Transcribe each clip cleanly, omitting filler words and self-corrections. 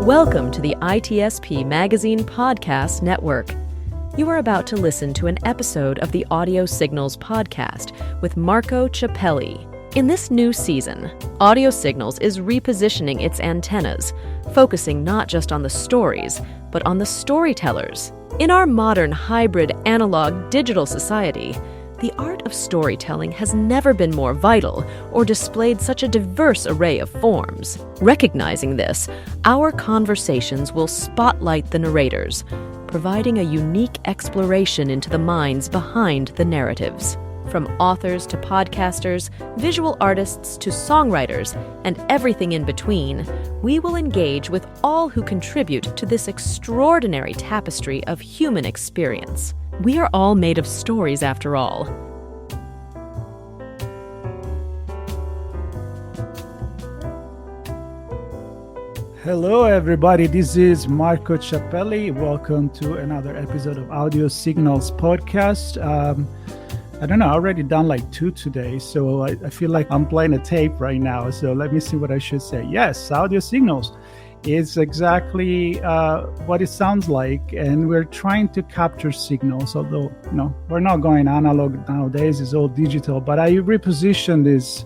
Welcome to the ITSP Magazine Podcast Network. You are about to listen to an episode of the Audio Signals podcast with Marco Ciappelli. In this new season, Audio Signals is repositioning its antennas, focusing not just on the stories, but on the storytellers. In our modern hybrid analog-digital society, the art of storytelling has never been more vital or displayed such a diverse array of forms. Recognizing this, our conversations will spotlight the narrators, providing a unique exploration into the minds behind the narratives. From authors to podcasters, visual artists to songwriters, and everything in between, we will engage with all who contribute to this extraordinary tapestry of human experience. We are all made of stories, after all. Hello, everybody. This is Marco Ciappelli. Welcome to another episode of Audio Signals podcast. I don't know, I already done like 2 today, so I feel like I'm playing a tape right now. So let me see what I should say. Yes, Audio Signals is exactly what it sounds like, and we're trying to capture signals, although we're not going analog nowadays, it's all digital, but I repositioned this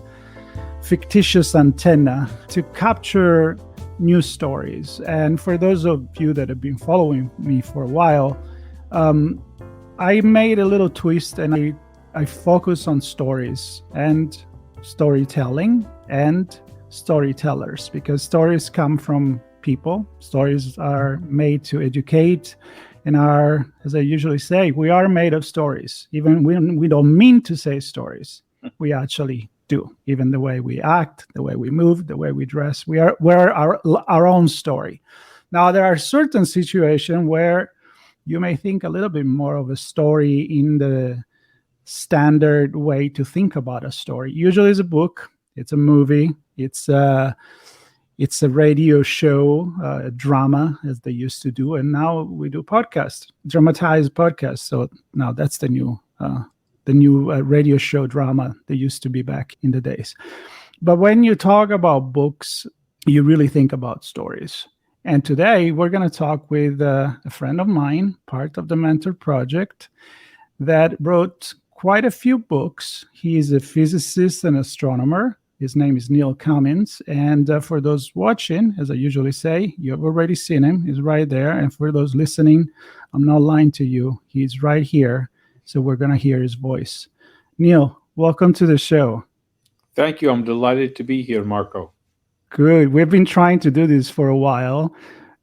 fictitious antenna to capture news stories. And for those of you that have been following me for a while, I made a little twist, and I focus on stories and storytelling and storytellers, because stories come from people. Stories are made to educate and are, as I usually say, we are made of stories. Even when we don't mean to say stories, we actually do. Even the way we act, the way we move, the way we dress, we're our own story. Now, there are certain situations where you may think a little bit more of a story in the standard way to think about a story. Usually it's a book, it's a movie, it's a radio show, a drama, as they used to do, and now we do podcasts, dramatized podcasts. So now that's the new radio show drama that used to be back in the days. But when you talk about books, you really think about stories. And today we're going to talk with a friend of mine, part of the Mentor Project, that wrote quite a few books. He is a physicist and astronomer. His name is Neil Comins. And for those watching, as I usually say, you have already seen him. He's right there. And for those listening, I'm not lying to you. He's right here. So we're going to hear his voice. Neil, welcome to the show. Thank you. I'm delighted to be here, Marco. Good. We've been trying to do this for a while.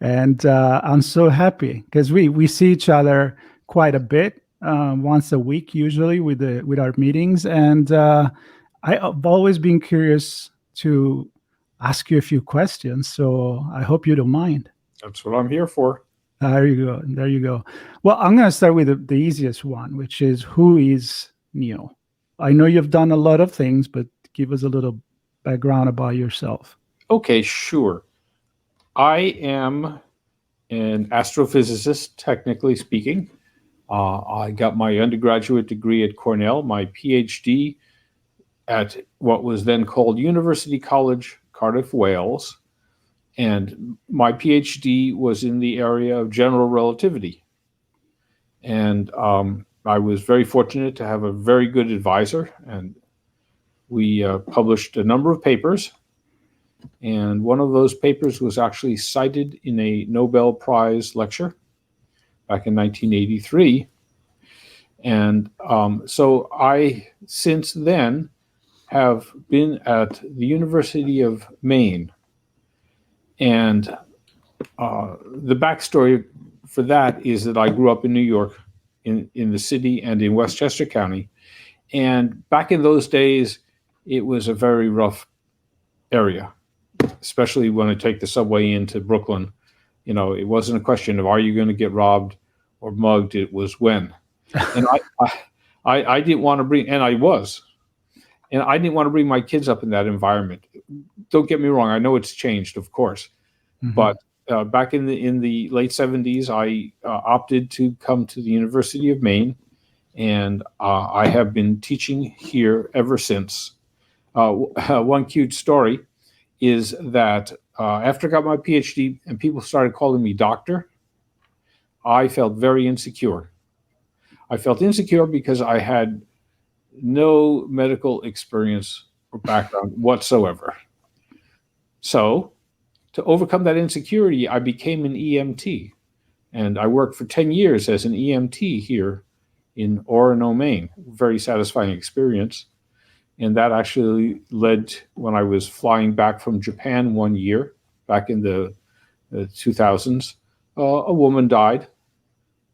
And I'm so happy because we see each other quite a bit. Once a week, usually with our meetings, and I've always been curious to ask you a few questions. So I hope you don't mind. That's what I'm here for. There you go. Well, I'm going to start with the easiest one, which is, who is Neil? I know you've done a lot of things, but give us a little background about yourself. Okay, sure. I am an astrophysicist, technically speaking. I got my undergraduate degree at Cornell, my PhD at what was then called University College, Cardiff, Wales. And my PhD was in the area of general relativity. And I was very fortunate to have a very good advisor. And we published a number of papers. And one of those papers was actually cited in a Nobel Prize lecture back in 1983. And so I, since then, have been at the University of Maine. And the backstory for that is that I grew up in New York, in the city and in Westchester County. And back in those days, it was a very rough area, especially when I take the subway into Brooklyn. It wasn't a question of, are you going to get robbed or mugged? It was when. And I didn't want to bring, and I was, and I didn't want to bring my kids up in that environment. Don't get me wrong. I know it's changed, of course, but back in the late 70s, I opted to come to the University of Maine, and I have been teaching here ever since. One cute story is that after I got my PhD and people started calling me doctor, I felt very insecure. I felt insecure because I had no medical experience or background whatsoever. So, to overcome that insecurity, I became an EMT. And I worked for 10 years as an EMT here in Orono, Maine. Very satisfying experience. And that actually led, when I was flying back from Japan one year, back in the 2000s, a woman died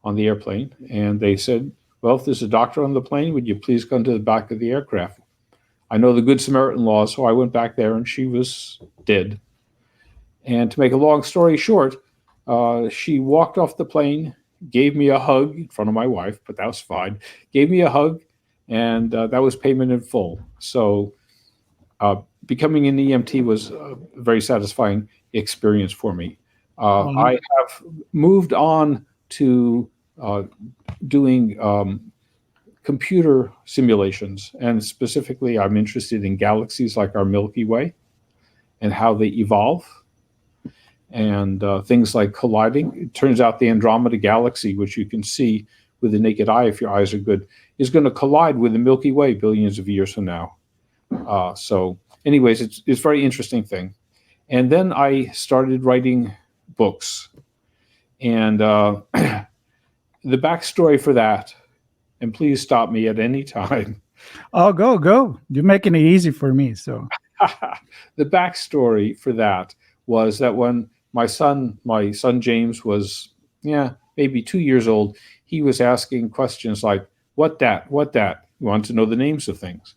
on the airplane. And they said, well, if there's a doctor on the plane, would you please come to the back of the aircraft? I know the Good Samaritan law, so I went back there and she was dead. And to make a long story short, she walked off the plane, gave me a hug in front of my wife, but that was fine. Gave me a hug, and that was payment in full. So becoming an EMT was a very satisfying experience for me. I have moved on to doing computer simulations, and specifically I'm interested in galaxies like our Milky Way and how they evolve. And things like colliding. It turns out the Andromeda Galaxy, which you can see with the naked eye if your eyes are good, is going to collide with the Milky Way billions of years from now. So anyways, it's a very interesting thing. And then I started writing books. And the backstory for that, and please stop me at any time. Oh, go. You're making it easy for me. So the backstory for that was that when my son James was, maybe 2 years old, he was asking questions like, what that? He wanted to know the names of things.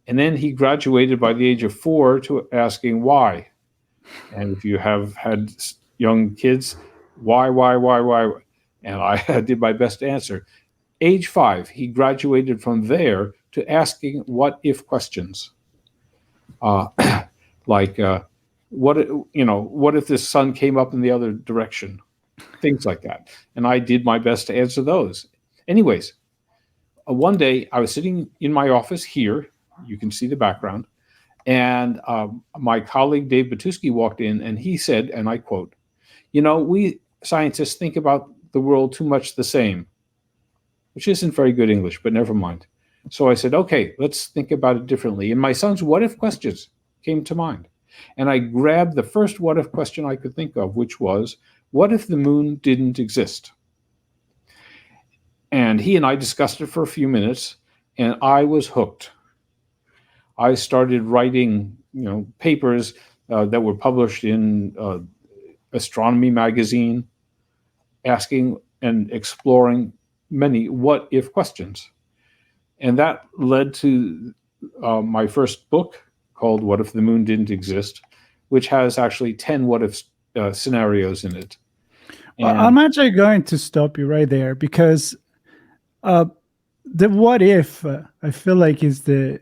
And then he graduated by the age of 4 to asking why. And if you have had young kids, why? And I did my best to answer. Age 5, he graduated from there to asking what if questions. What if this sun came up in the other direction? Things like that. And I did my best to answer those. Anyways, one day I was sitting in my office here. You can see the background. And my colleague, Dave Batuski, walked in and he said, and I quote, we scientists think about the world too much the same, which isn't very good English, but never mind. So I said, okay, let's think about it differently. And my son's what if questions came to mind. And I grabbed the first what if question I could think of, which was, what if the moon didn't exist? And he and I discussed it for a few minutes, and I was hooked. I started writing, papers that were published in Astronomy magazine, asking and exploring many what if questions. And that led to my first book, called What If the Moon Didn't Exist, which has actually 10 what if scenarios in it. Well, I'm actually going to stop you right there because the what if I feel like is the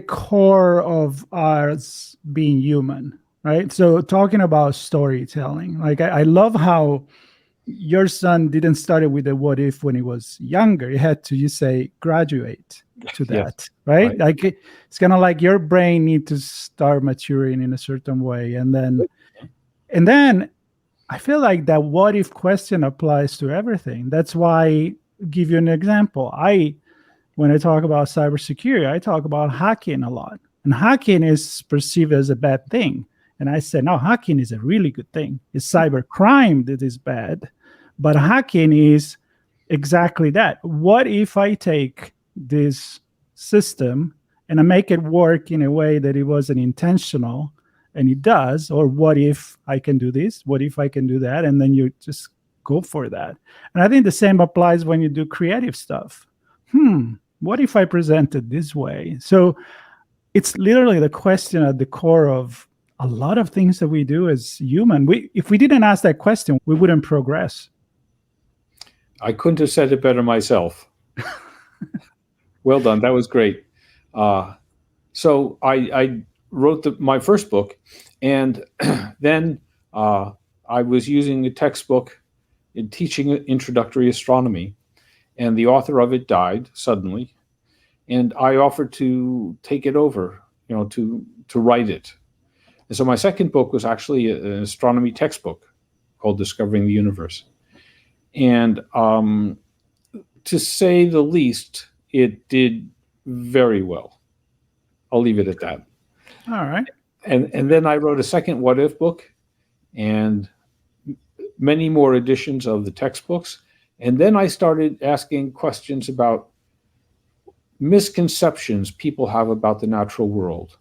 core of us being human, right? So talking about storytelling, like I love how your son didn't start with a what if when he was younger. He had to, you say, graduate to that, yes, right? Like it's kind of like your brain needs to start maturing in a certain way. And then I feel like that what if question applies to everything. That's why I give you an example. When I talk about cybersecurity, I talk about hacking a lot. And hacking is perceived as a bad thing. And I said, no, hacking is a really good thing. It's cybercrime that is bad. But hacking is exactly that. What if I take this system and I make it work in a way that it wasn't intentional and it does? Or what if I can do this? What if I can do that? And then you just go for that. And I think the same applies when you do creative stuff. What if I present it this way? So it's literally the question at the core of a lot of things that we do as human. If we didn't ask that question, we wouldn't progress. I couldn't have said it better myself. Well done. That was great. So I wrote my first book, and then I was using a textbook in teaching introductory astronomy, and the author of it died suddenly, and I offered to take it over, to write it. And so my second book was actually an astronomy textbook called Discovering the Universe. And to say the least, it did very well. I'll leave it at that. All right. And then I wrote a second What If book and many more editions of the textbooks. And then I started asking questions about misconceptions people have about the natural world.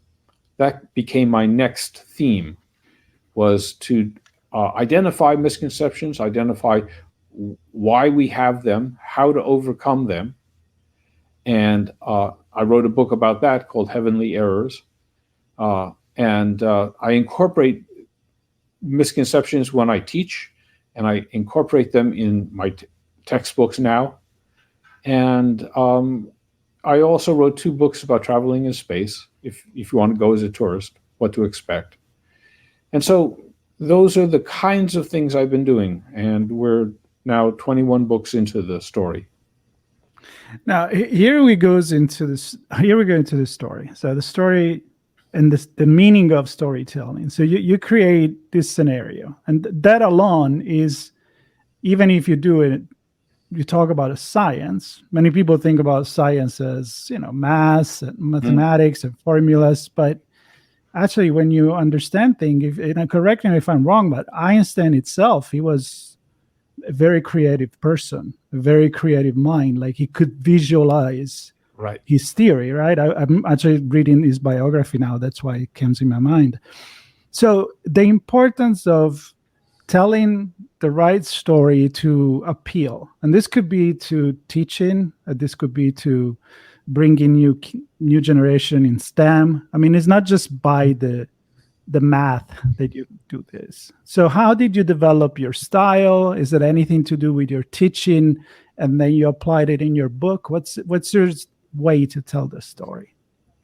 That became my next theme, was to identify misconceptions, identify why we have them, how to overcome them. And I wrote a book about that called Heavenly Errors. And I incorporate misconceptions when I teach, and I incorporate them in my textbooks now. And I also wrote 2 books about traveling in space, if you want to go as a tourist, what to expect. And so those are the kinds of things I've been doing, and we're now 21 books into the story. Now here we go into the story. So the story and the meaning of storytelling. So you create this scenario, and that alone is, even if you do it, you talk about a science. Many people think about science as, math and mathematics and formulas, but actually, when you understand things, correct me if I'm wrong, but Einstein itself, he was a very creative person, a very creative mind. Like, he could visualize his theory, right? I'm actually reading his biography now. That's why it comes in my mind. So the importance of telling the right story to appeal, and this could be to teaching, this could be to bringing new generation in STEM. I mean, it's not just by the math that you do this. So how did you develop your style? Is it anything to do with your teaching, and then you applied it in your book? What's your way to tell the story?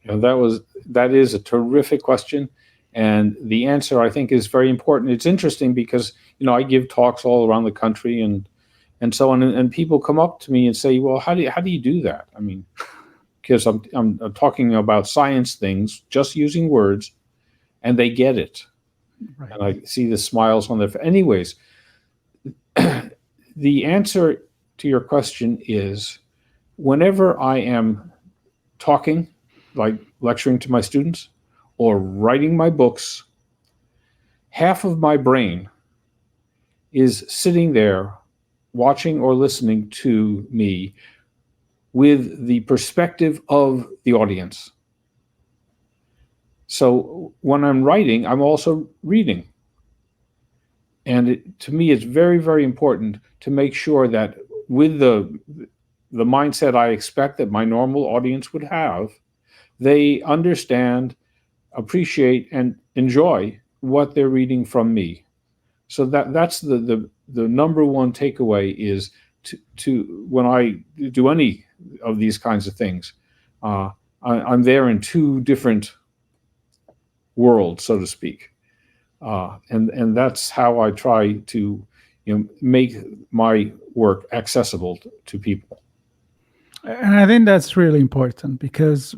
That is a terrific question, and the answer, I think, is very important. It's interesting because I give talks all around the country and so on, and people come up to me and say, "Well, how do you do that?" I mean, because I'm talking about science things, just using words, and they get it. Right. And I see the smiles on their face. Anyways, the answer to your question is, whenever I am talking, like lecturing to my students or writing my books, half of my brain is sitting there watching or listening to me with the perspective of the audience. So when I'm writing, I'm also reading. And to me, it's very, very important to make sure that with the mindset I expect that my normal audience would have, they understand, appreciate, and enjoy what they're reading from me. So that's the number one takeaway, is to when I do any of these kinds of things, I'm there in 2 different worlds, so to speak, and that's how I try to make my work accessible to people. And I think that's really important, because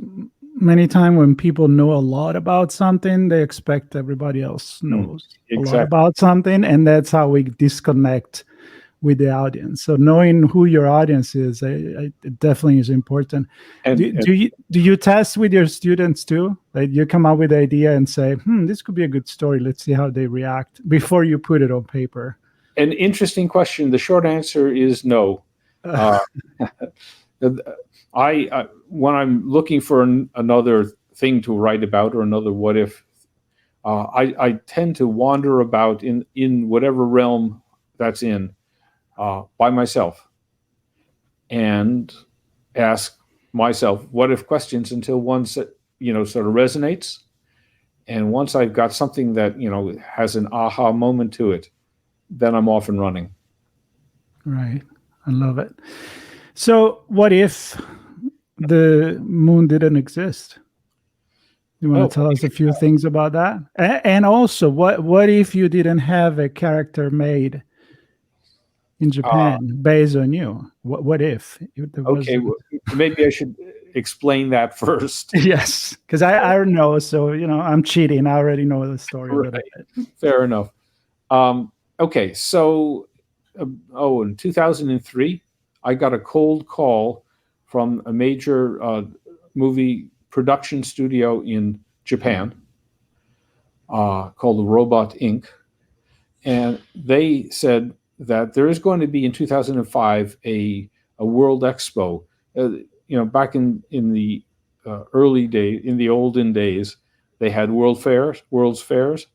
many times when people know a lot about something, they expect everybody else knows a lot about something, and that's how we disconnect with the audience. So knowing who your audience is, it definitely is important. And do you test with your students too? Like, you come up with an idea and say, this could be a good story. Let's see how they react before you put it on paper. An interesting question. The short answer is no. When I'm looking for another thing to write about or another what if, I tend to wander about in whatever realm that's in, by myself, and ask myself what if questions until one sort of resonates. And once I've got something that has an aha moment to it, then I'm off and running. Right. I love it. So what if the moon didn't exist? You want to tell us a few things about that? And also, what if you didn't have a character made in Japan based on you? What if? Maybe I should explain that first. Yes, because I don't know. So, I'm cheating. I already know the story a little Right. bit. Fair enough. Okay, so, in 2003, I got a cold call from a major movie production studio in Japan called Robot Inc. And they said that there is going to be in 2005 a World Expo. Back in the early days, in the olden days, they had World's Fairs,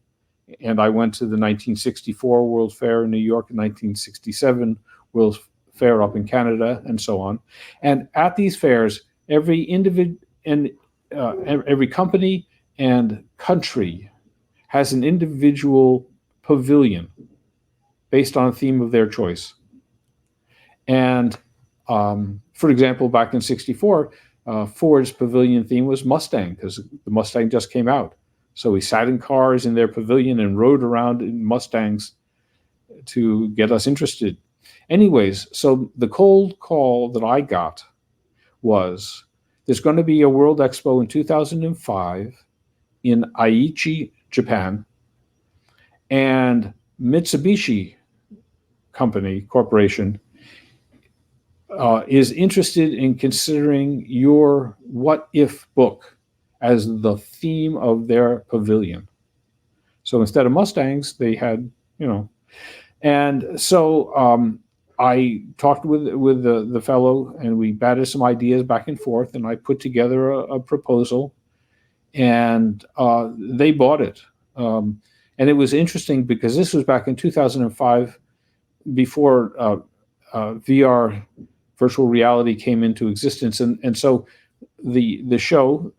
and I went to the 1964 World Fair in New York, and 1967 World Fair up in Canada, and so on. And at these fairs, every individual and every company and country has an individual pavilion based on a theme of their choice. And for example, back in '64, Ford's pavilion theme was Mustang, because the Mustang just came out. So we sat in cars in their pavilion and rode around in Mustangs to get us interested. Anyways, so the cold call that I got was, there's going to be a World Expo in 2005 in Aichi, Japan, and Mitsubishi Corporation is interested in considering your What If book as the theme of their pavilion. So instead of Mustangs, they had, and so I talked with the fellow, and we batted some ideas back and forth, and I put together a proposal, and they bought it. And it was interesting because this was back in 2005, before VR, virtual reality, came into existence. And so the show,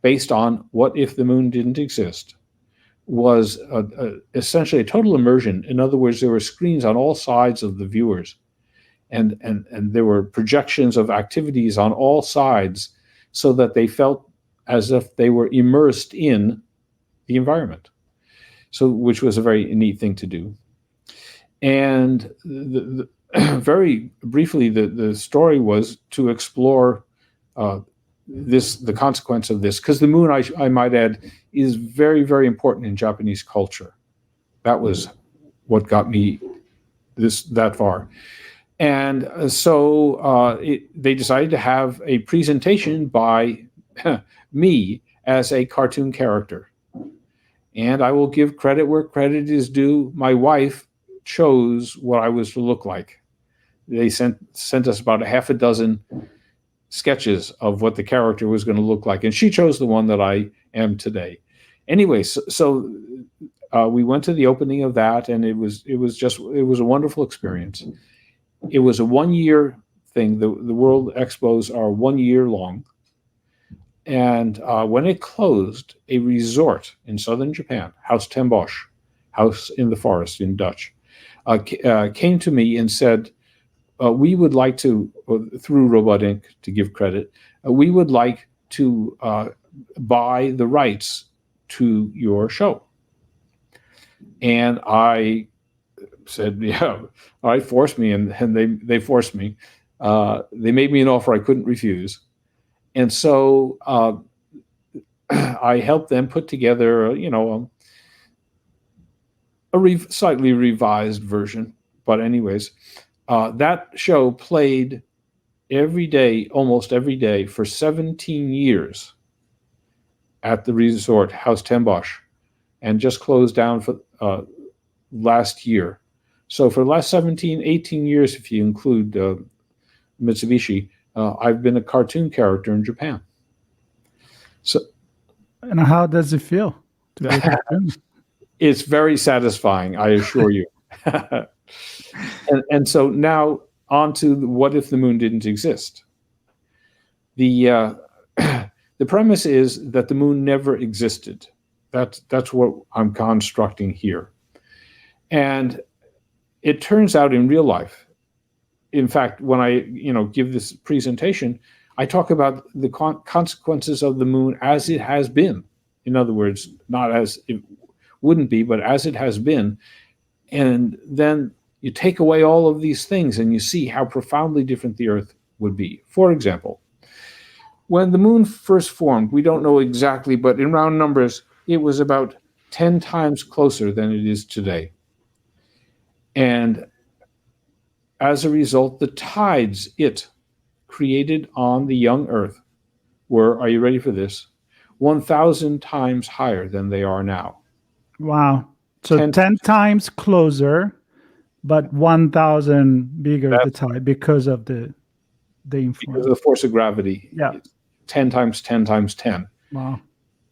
based on What If the Moon Didn't Exist, was essentially a total immersion. In other words, there were screens on all sides of the viewers, and there were projections of activities on all sides, so that they felt as if they were immersed in the environment. So, which was a very neat thing to do. And very briefly, the story was to explore the consequence of this, because the moon, I might add, is very, very important in Japanese culture. That was what got me that far. And so they decided to have a presentation by me as a cartoon character. And I will give credit where credit is due. My wife chose what I was to look like. They sent us about a half a dozen sketches of what the character was going to look like, and she chose the one that I am today. Anyway, so we went to the opening of that, and it was a wonderful experience. It was a 1-year thing. The World Expos are 1 year long. And when it closed, a resort in southern Japan, House ten Bosch, House in the Forest in Dutch, came to me and said, we would like to, through Robot Inc., to give credit, we would like to buy the rights to your show. And I said, yeah, all right, force me. And they forced me. They made me an offer I couldn't refuse. And so I helped them put together, a slightly revised version. But anyways, that show played almost every day for 17 years at the resort House ten Bosch, and just closed down for last year. So for the last 18 years, if you include Mitsubishi, I've been a cartoon character in Japan. So, and how does it feel to be a cartoon? It's very satisfying, I assure you. and so now on to What If the Moon Didn't Exist. The premise is that the moon never existed. That's what I'm constructing here. And it turns out in real life, in fact, when I give this presentation, I talk about the consequences of the moon as it has been. In other words, not as it wouldn't be, but as it has been. And then you take away all of these things and you see how profoundly different the Earth would be. For example, When the moon first formed, we don't know exactly, but in round numbers, it was about 10 times closer than it is today. And as a result, the tides it created on the young Earth were, are you ready for this? 1,000 times higher than they are now. Wow. So 10, 10 times closer, but 1,000 bigger the that's tide because of the because influence. of the force of gravity. Yeah. It's 10 times 10 times 10. Wow.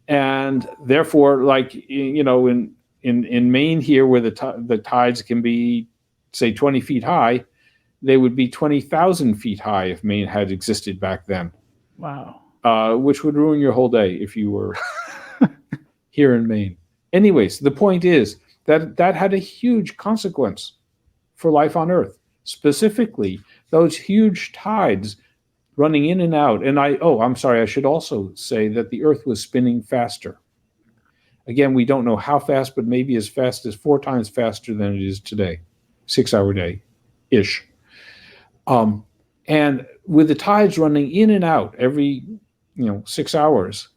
And therefore, like, in Maine here, where the tides can be, say, 20 feet high, they would be 20,000 feet high if Maine had existed back then, Wow. which would ruin your whole day if you were here in Maine. Anyways, the point is that that had a huge consequence for life on Earth, specifically those huge tides running in and out. And I'm sorry, I should also say that the Earth was spinning faster. Again, we don't know how fast, but maybe as fast as 4 times faster than it is today, 6-hour day-ish. And with the tides running in and out every 6 hours,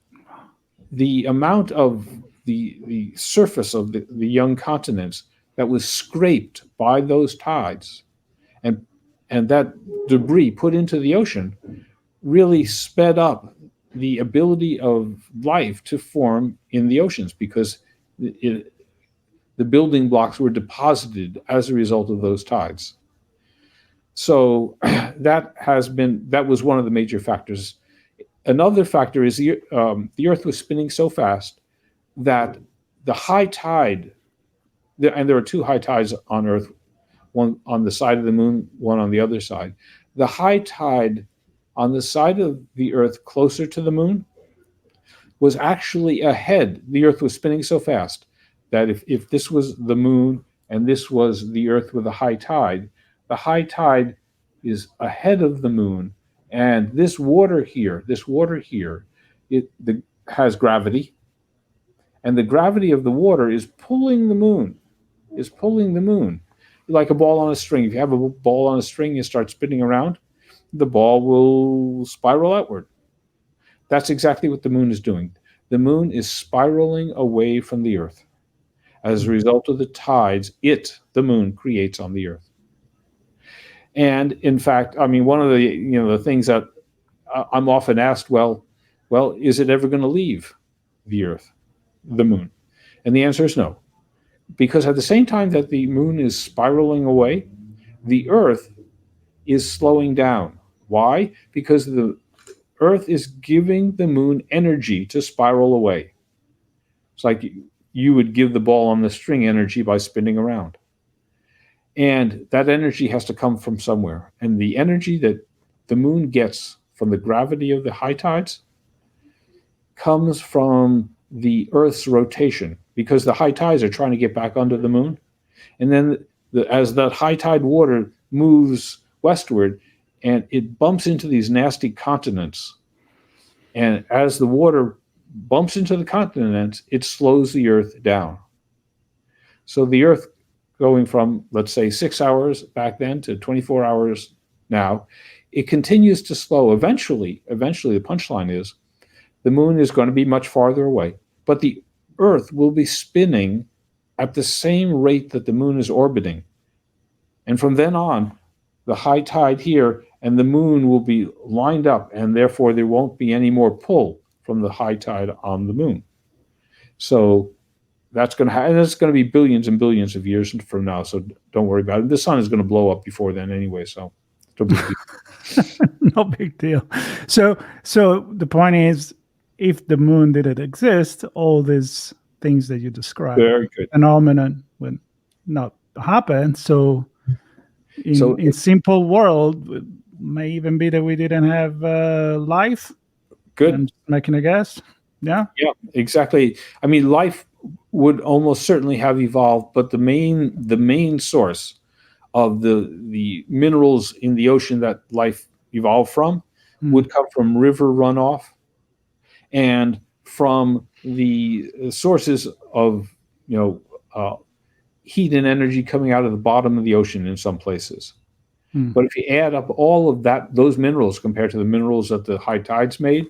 the amount of the surface of the young continents that was scraped by those tides and that debris put into the ocean really sped up the ability of life to form in the oceans, because the building blocks were deposited as a result of those tides. So that was one of the major factors. Another factor is the Earth was spinning so fast that the high tide, and there are 2 high tides on Earth, one on the side of the moon, one on the other side. The high tide on the side of the Earth closer to the moon was actually ahead. The Earth was spinning so fast that if this was the moon and this was the Earth with a high tide, the high tide is ahead of the moon. And this water here, has gravity. And the gravity of the water is pulling the moon, like a ball on a string. If you have a ball on a string, you start spinning around, the ball will spiral outward. That's exactly what the moon is doing. The moon is spiraling away from the Earth as a result of the tides the moon, creates on the Earth. And in fact, I mean, one of the things that I'm often asked, well, is it ever going to leave the Earth, the moon? And the answer is no. Because at the same time that the moon is spiraling away, the Earth is slowing down. Why? Because the Earth is giving the moon energy to spiral away. It's like you would give the ball on the string energy by spinning around. And that energy has to come from somewhere. And the energy that the moon gets from the gravity of the high tides comes from the Earth's rotation, because the high tides are trying to get back under the moon. And then as that high tide water moves westward, and it bumps into these nasty continents. And as the water bumps into the continents, it slows the Earth down. So the Earth, going from, let's say, 6 hours back then to 24 hours now, it continues to slow. Eventually, the punchline is the moon is going to be much farther away, but the Earth will be spinning at the same rate that the moon is orbiting. And from then on, the high tide here and the moon will be lined up, and therefore there won't be any more pull from the high tide on the moon. So that's going to happen, and it's going to be billions and billions of years from now, so don't worry about it. The sun is going to blow up before then anyway, so no big deal. No big deal. So the point is, if the moon didn't exist, all these things that you described, Very good, phenomenon would not happen. So in simple world, it may even be that we didn't have life. Good. I'm making a guess. Yeah, exactly. I mean, life would almost certainly have evolved, but the main source of the minerals in the ocean that life evolved from would come from river runoff and from the sources of heat and energy coming out of the bottom of the ocean in some places. But if you add up all of those minerals compared to the minerals that the high tides made,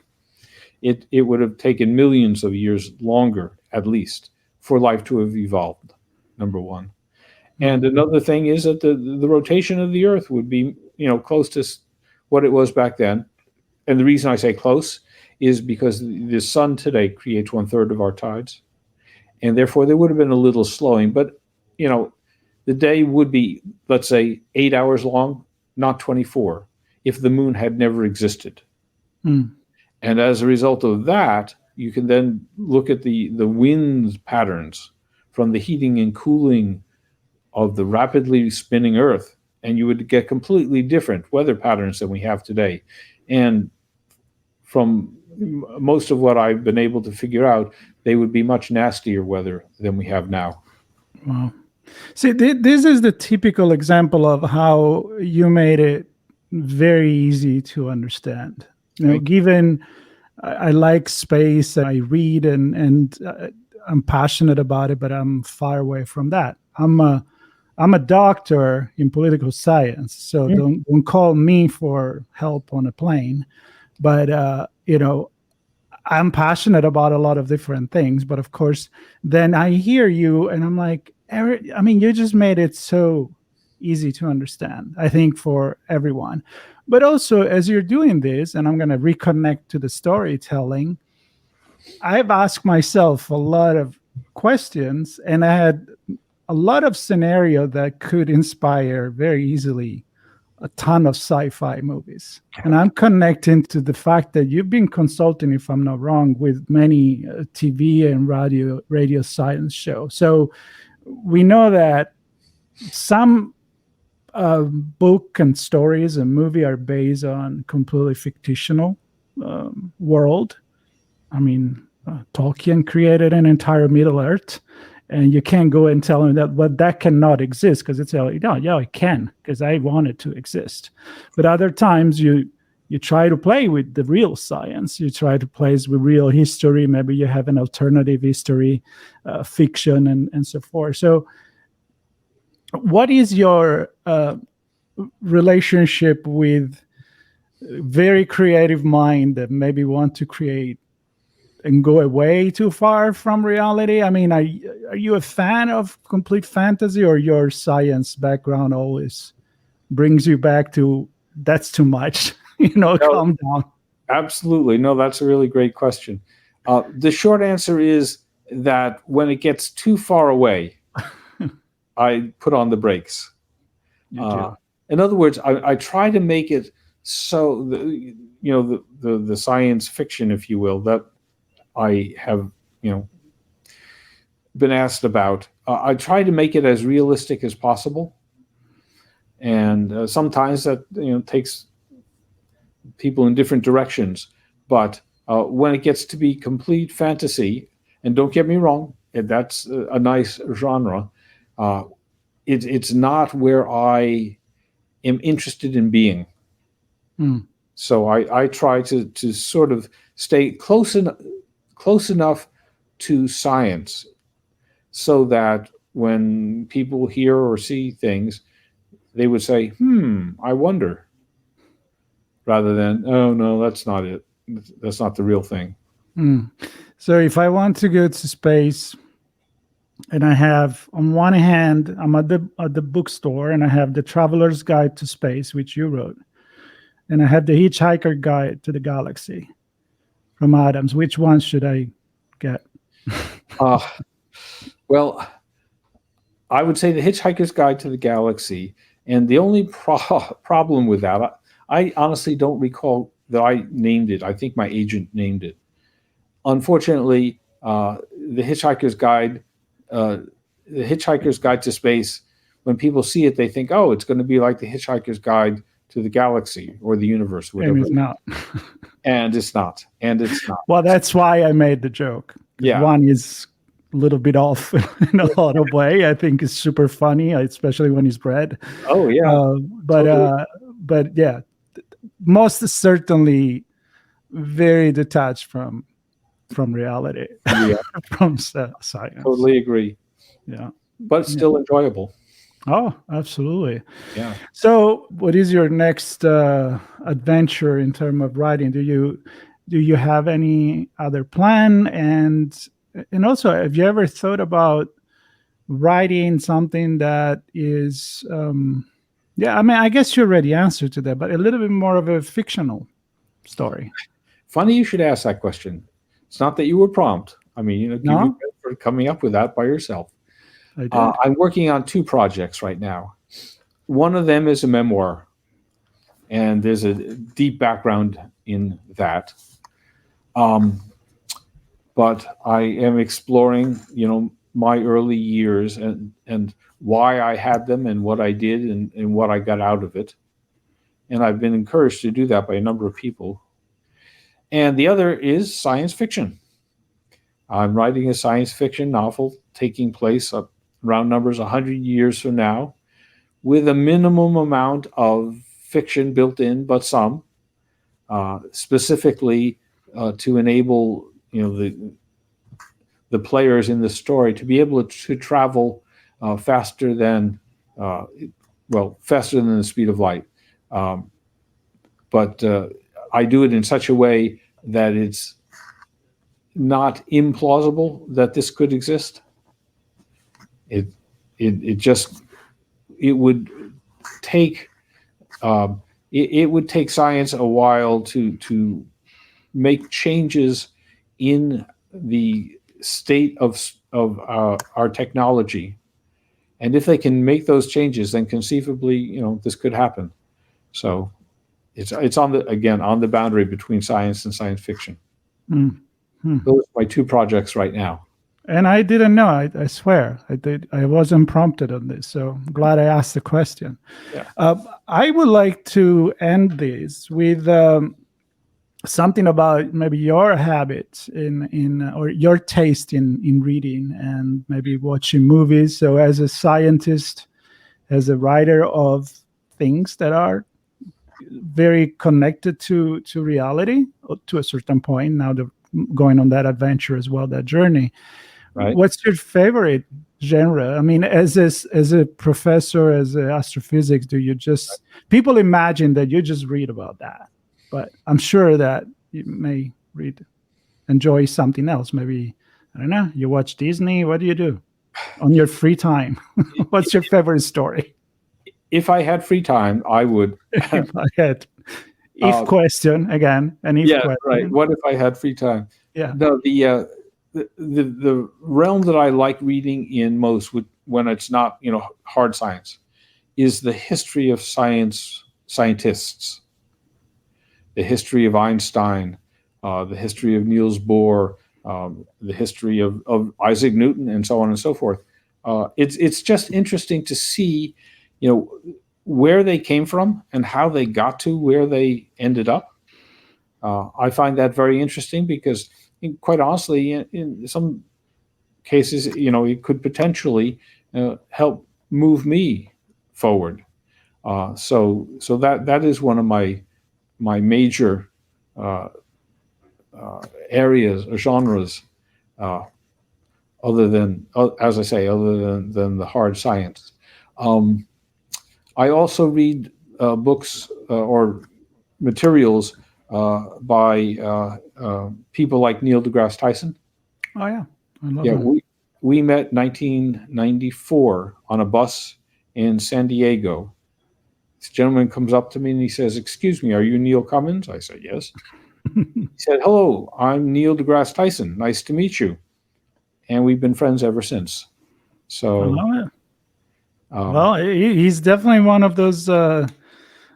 it would have taken millions of years longer, at least, for life to have evolved, number one. And another thing is that the rotation of the Earth would be, close to what it was back then. And the reason I say close is because the sun today creates 1/3 of our tides. And therefore, there would have been a little slowing. But, the day would be, let's say, 8 hours long, not 24, if the moon had never existed. And as a result of that, you can then look at the wind patterns from the heating and cooling of the rapidly spinning Earth, and you would get completely different weather patterns than we have today. And from most of what I've been able to figure out, they would be much nastier weather than we have now. Wow. See, this is the typical example of how you made it very easy to understand. Given I like space, I read, and I'm passionate about it, but I'm far away from that. I'm a doctor in political science, so don't call me for help on a plane. But I'm passionate about a lot of different things. But of course, then I hear you, and I'm like, Eric, you just made it so easy to understand, I think, for everyone. But also, as you're doing this, and I'm going to reconnect to the storytelling, I've asked myself a lot of questions, and I had a lot of scenario that could inspire very easily a ton of sci-fi movies. And I'm connecting to the fact that you've been consulting, if I'm not wrong, with many TV and radio science shows. So we know that some book and stories and movie are based on completely fictional world. Tolkien created an entire Middle Earth, and you can't go and tell him that cannot exist, because it's like, no, it can, because I want it to exist. But other times you try to play with the real science, you try to play with real history, maybe you have an alternative history, fiction, and so forth. So what is your relationship with very creative mind that maybe want to create and go away too far from reality? Are you a fan of complete fantasy, or your science background always brings you back to that's too much? No, calm down. Absolutely. No, that's a really great question. The short answer is that when it gets too far away, I put on the brakes. In other words, I try to make it so the science fiction, if you will, that I have been asked about. I try to make it as realistic as possible, and sometimes that takes people in different directions. But when it gets to be complete fantasy, and don't get me wrong, that's a nice genre. It's not where I am interested in being. So I try to sort of stay close enough to science so that when people hear or see things, they would say, I wonder, rather than, oh, no, that's not it. That's not the real thing. So if I want to go to space, and I have, on one hand, I'm at the bookstore, and I have the Traveler's Guide to Space, which you wrote, and I have the Hitchhiker Guide to the Galaxy from Adams. Which one should I get? Well, I would say the Hitchhiker's Guide to the Galaxy. And the only problem with that, I honestly don't recall that I named it. I think my agent named it. Unfortunately, the Hitchhiker's Guide to Space, when people see it, they think, oh, it's going to be like the Hitchhiker's Guide to the Galaxy or the universe, whatever. And it's not. And it's not. And it's not. Well, that's why I made the joke. Yeah. One is a little bit off in a lot of way. I think it's super funny, especially when he's bred. Oh, yeah. Totally. But yeah, most certainly very detached from reality, Yeah. from science. Totally agree. Yeah. But still enjoyable. Oh, absolutely. Yeah. So, what is your next adventure in terms of writing? Do you have any other plan? And also, have you ever thought about writing something that is, yeah, I mean, I guess you already answered to that, but a little bit more of a fictional story? Funny you should ask that question. It's not that you were prompt. I mean, give you No, credit for coming up with that by yourself. I did. I'm working on two projects right now. One of them is a memoir, and there's a deep background in that. Um, but I am exploring, my early years and why I had them and what I did and what I got out of it. And I've been encouraged to do that by a number of people. And the other is science fiction. I'm writing a science fiction novel taking place around numbers 100 years from now, with a minimum amount of fiction built in, but some, specifically to enable the players in the story to be able to travel faster than uh, faster than the speed of light. Um, but I do it in such a way that it's not implausible that this could exist. It it just it would take it would take science a while to make changes in the state of our technology, and if they can make those changes, then conceivably, this could happen. So it's on the boundary between science and science fiction. Mm. Hmm. Those are my two projects right now. And I didn't know. I swear, I did. I wasn't prompted on this, so I'm glad I asked the question. Yeah. I would like to end this with something about maybe your habits in or your taste in reading and maybe watching movies. So, as a scientist, as a writer of things that are very connected to reality to a certain point. Now, going on that adventure as well, that journey. Right. What's your favorite genre? I mean, as a professor, as an astrophysics, do you just people imagine that you just read about that, but I'm sure that you may enjoy something else. Maybe I don't know. You watch Disney. What do you do on your free time? What's your favorite story? If I had free time, I would. If I had question again, an if question. Right. What if I had free time? Yeah. No, the realm that I like reading in most, when it's not hard science, is the history of scientists, the history of Einstein, the history of Niels Bohr, the history of Isaac Newton, and so on and so forth. It's just interesting to see, where they came from and how they got to where they ended up. I find that very interesting because, quite honestly, in some cases, it could potentially help move me forward. So that is one of my major areas or genres, other than, as I say, other than the hard science. I also read books or materials by people like Neil deGrasse Tyson. Oh yeah, I love Yeah, that. we met 1994 on a bus in San Diego. This gentleman comes up to me and he says, "Excuse me, are you Neil Comins?" I said, "Yes." He said, "Hello, I'm Neil deGrasse Tyson. Nice to meet you." And we've been friends ever since. I So, love it. Well, he's definitely one of those that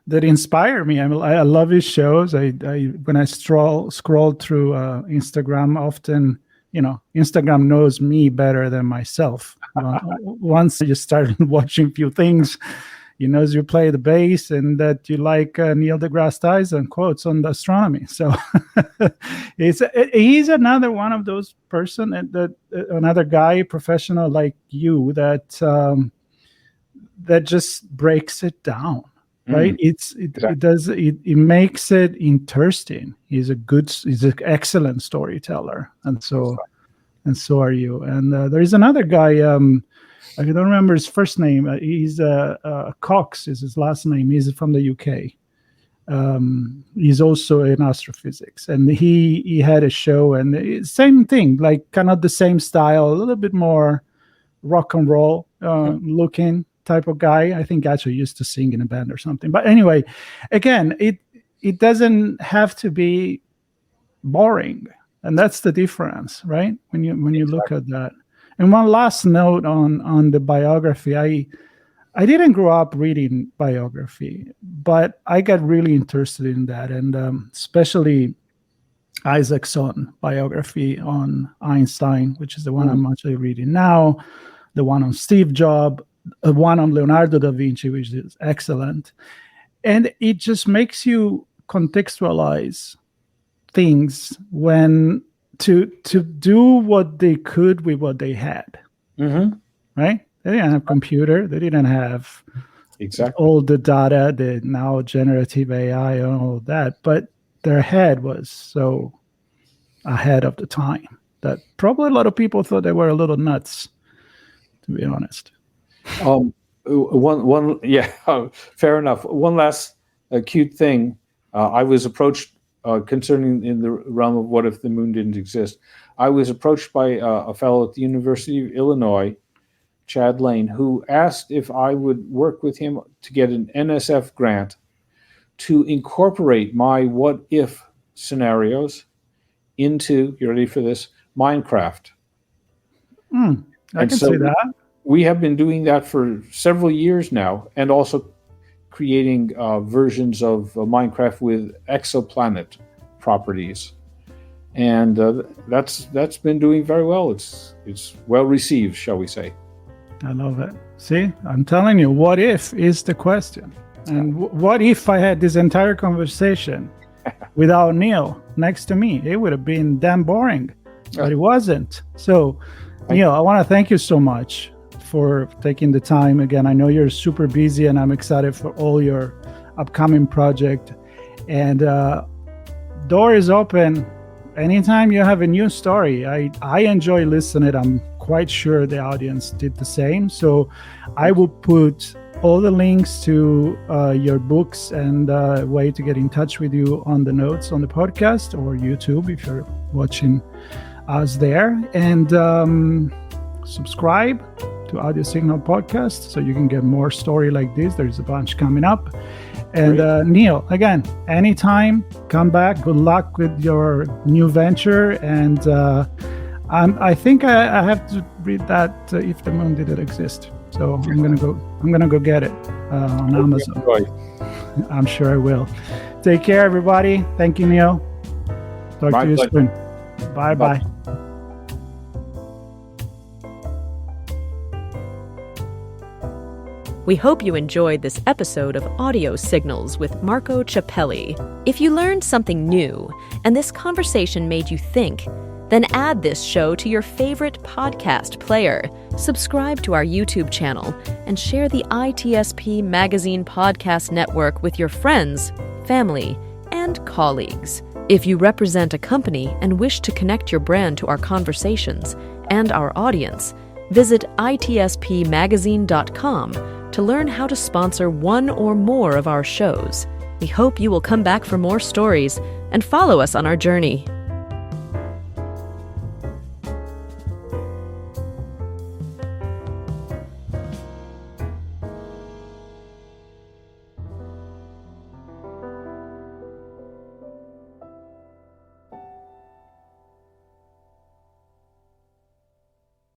inspire me. I love his shows. I when I scroll through Instagram, often Instagram knows me better than myself. Once you start watching a few things, he knows you play the bass and that you like Neil deGrasse Tyson quotes on the astronomy. So he's another one of those person that another guy, professional like you, that just breaks it down, right? It makes it interesting. He's an excellent storyteller, and so are you. And there is another guy, I don't remember his first name. He's Cox is his last name. He's from the UK. He's also in astrophysics, and he had a show, and same thing, like kind of the same style, a little bit more rock and roll looking type of guy. I think actually used to sing in a band or something. But anyway, again, it doesn't have to be boring, and that's the difference, right? When you look at that. And one last note on the biography, I didn't grow up reading biography, but I got really interested in that, and especially Isaacson biography on Einstein, which is the one I'm actually reading now, the one on Steve Jobs, the one on Leonardo da Vinci, which is excellent. And it just makes you contextualize things when to do what they could with what they had, right? They didn't have computer. They didn't have all the data, the now generative AI and all that. But their head was so ahead of the time that probably a lot of people thought they were a little nuts, to be honest. Fair enough. One last cute thing. I was approached concerning in the realm of what if the moon didn't exist. I was approached by a fellow at the University of Illinois, Chad Lane, who asked if I would work with him to get an NSF grant to incorporate my what if scenarios into, you ready for this, Minecraft. I can see that. We have been doing that for several years now, and also creating versions of Minecraft with exoplanet properties. And that's been doing very well. It's well received, shall we say. I love it. See, I'm telling you, what if is the question. And what if I had this entire conversation without Neil next to me? It would have been damn boring, but it wasn't. So, Neil, I want to thank you so much for taking the time. Again, I know you're super busy, and I'm excited for all your upcoming project. And door is open. Anytime you have a new story, I enjoy listening. I'm quite sure the audience did the same. So I will put all the links to your books and a way to get in touch with you on the notes on the podcast or YouTube if you're watching us there. And subscribe to Audio Signal Podcast so you can get more story like this. There's a bunch coming up. And Neil, again, anytime, come back. Good luck with your new venture. And I think I have to read that If the Moon Didn't Exist. So I'm gonna go get it on Amazon. I'm sure I will. Take care, everybody. Thank you, Neil. Talk to you soon. Bye. We hope you enjoyed this episode of Audio Signals with Marco Ciappelli. If you learned something new and this conversation made you think, then add this show to your favorite podcast player, subscribe to our YouTube channel, and share the ITSP Magazine Podcast Network with your friends, family, and colleagues. If you represent a company and wish to connect your brand to our conversations and our audience, visit itspmagazine.com to learn how to sponsor one or more of our shows. We hope you will come back for more stories and follow us on our journey.